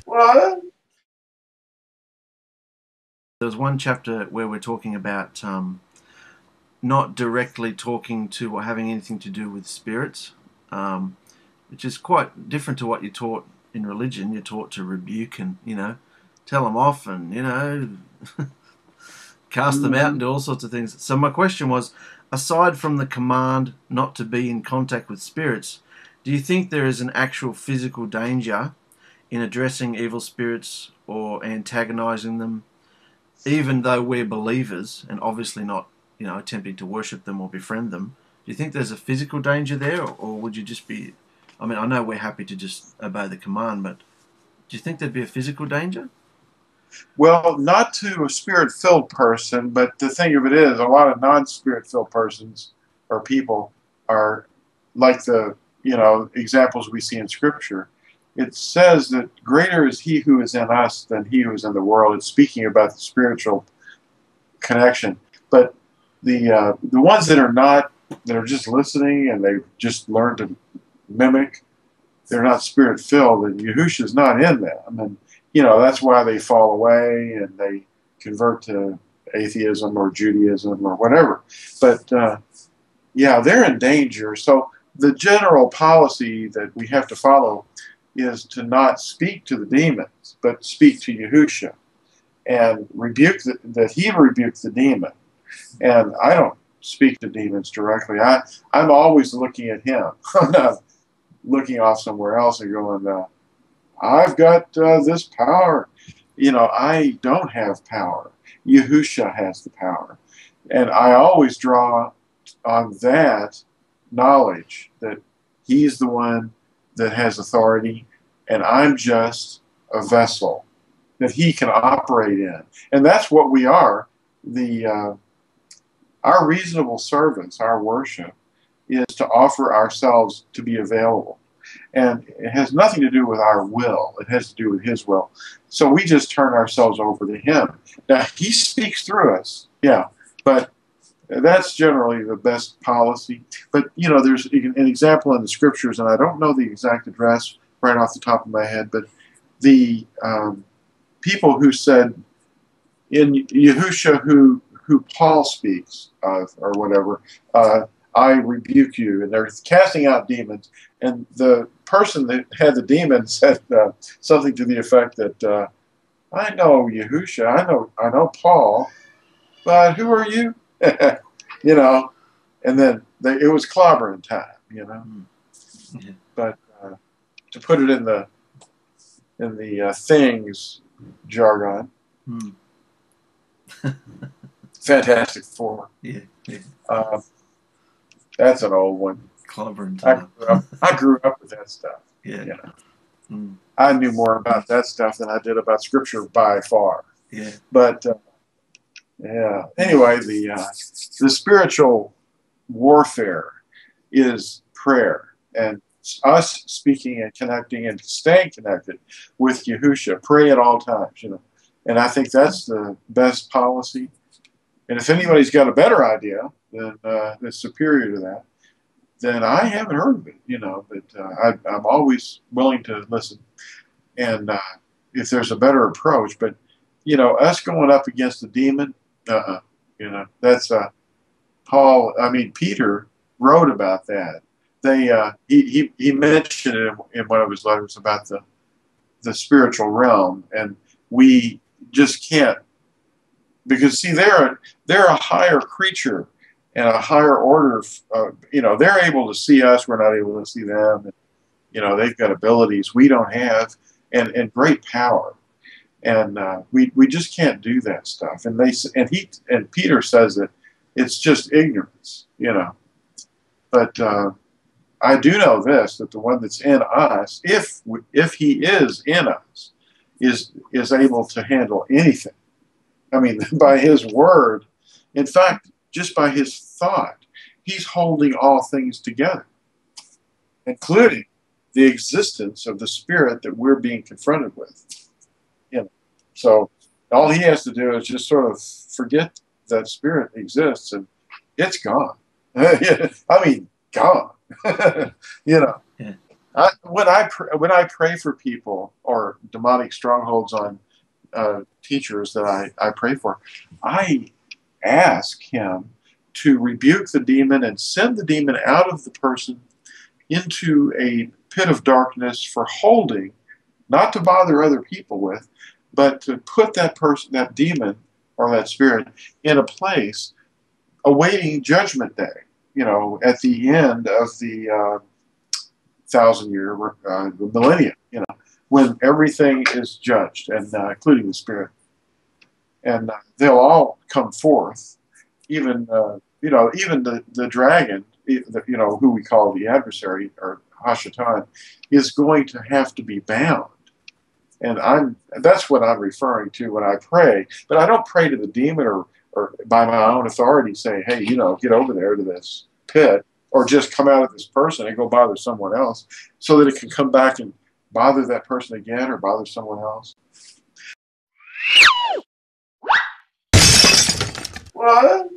What? There's one chapter where we're talking about not directly talking to or having anything to do with spirits, which is quite different to what you're taught in religion. You're taught to rebuke and, tell them off and, cast them out and do all sorts of things. So my question was, aside from the command not to be in contact with spirits, do you think there is an actual physical danger in addressing evil spirits or antagonizing them, even though we're believers and obviously not, attempting to worship them or befriend them? Do you think there's a physical danger there, or would you just be... I mean, I know we're happy to just obey the command, but do you think there'd be a physical danger? Well, not to a spirit-filled person, but the thing of it is, a lot of non-spirit-filled persons or people are like the, examples we see in Scripture. It says that greater is he who is in us than he who is in the world. It's speaking about the spiritual connection. But the ones that are not, that are just listening and they've just learned to mimic, they're not spirit-filled, and Yahushua's not in them. And, that's why they fall away and they convert to atheism or Judaism or whatever. But, yeah, they're in danger. So the general policy that we have to follow is to not speak to the demons, but speak to Yahushua and rebuke that he rebuked the demon. And I don't speak to demons directly. I'm always looking at him. I'm not looking off somewhere else and going, I've got this power. I don't have power. Yahushua has the power. And I always draw on that knowledge that he's the one that has authority, and I'm just a vessel that he can operate in. And that's what we are. Our reasonable service, our worship, is to offer ourselves to be available. And it has nothing to do with our will. It has to do with his will. So we just turn ourselves over to him. Now, he speaks through us, yeah, but that's generally the best policy. But, there's an example in the Scriptures, and I don't know the exact address right off the top of my head, but the people who said, in Yahushua who Paul speaks of, or whatever, I rebuke you, and they're casting out demons. And the person that had the demon said something to the effect that, I know Yahushua, I know Paul, but who are you? And then it was clobbering time, Yeah. But to put it in the things jargon, Fantastic Four. Yeah. That's an old one. Clobbering time. I grew up with that stuff. Yeah. I knew more about that stuff than I did about Scripture by far. Yeah. But yeah. Anyway, the spiritual warfare is prayer, and us speaking and connecting and staying connected with Yahushua. Pray at all times, And I think that's the best policy. And if anybody's got a better idea that's superior to that, then I haven't heard of it, But I'm always willing to listen. And if there's a better approach, but us going up against the demon, that's Peter wrote about that. He mentioned it in one of his letters about the spiritual realm, and we just can't, because see, they're a higher creature and a higher order. They're able to see us, we're not able to see them. And, they've got abilities we don't have, and great power. And we just can't do that stuff. And Peter says that it's just ignorance, But I do know this, that the one that's in us, if he is in us, is able to handle anything. I mean, by his word, in fact, just by his thought, he's holding all things together, including the existence of the spirit that we're being confronted with. So all he has to do is just sort of forget that spirit exists, and it's gone. I mean, gone. Yeah. When I pray for people or demonic strongholds on teachers that I pray for, I ask him to rebuke the demon and send the demon out of the person into a pit of darkness for holding, not to bother other people with, but to put that person, that demon or that spirit, in a place awaiting judgment day. You know, at the end of the 1,000-year millennium. You know, when everything is judged, and including the spirit, and they'll all come forth. Even even the dragon, who we call the adversary or Hashatan, is going to have to be bound. And that's what I'm referring to when I pray. But I don't pray to the demon or by my own authority say, hey, get over there to this pit, or just come out of this person and go bother someone else so that it can come back and bother that person again or bother someone else. Well,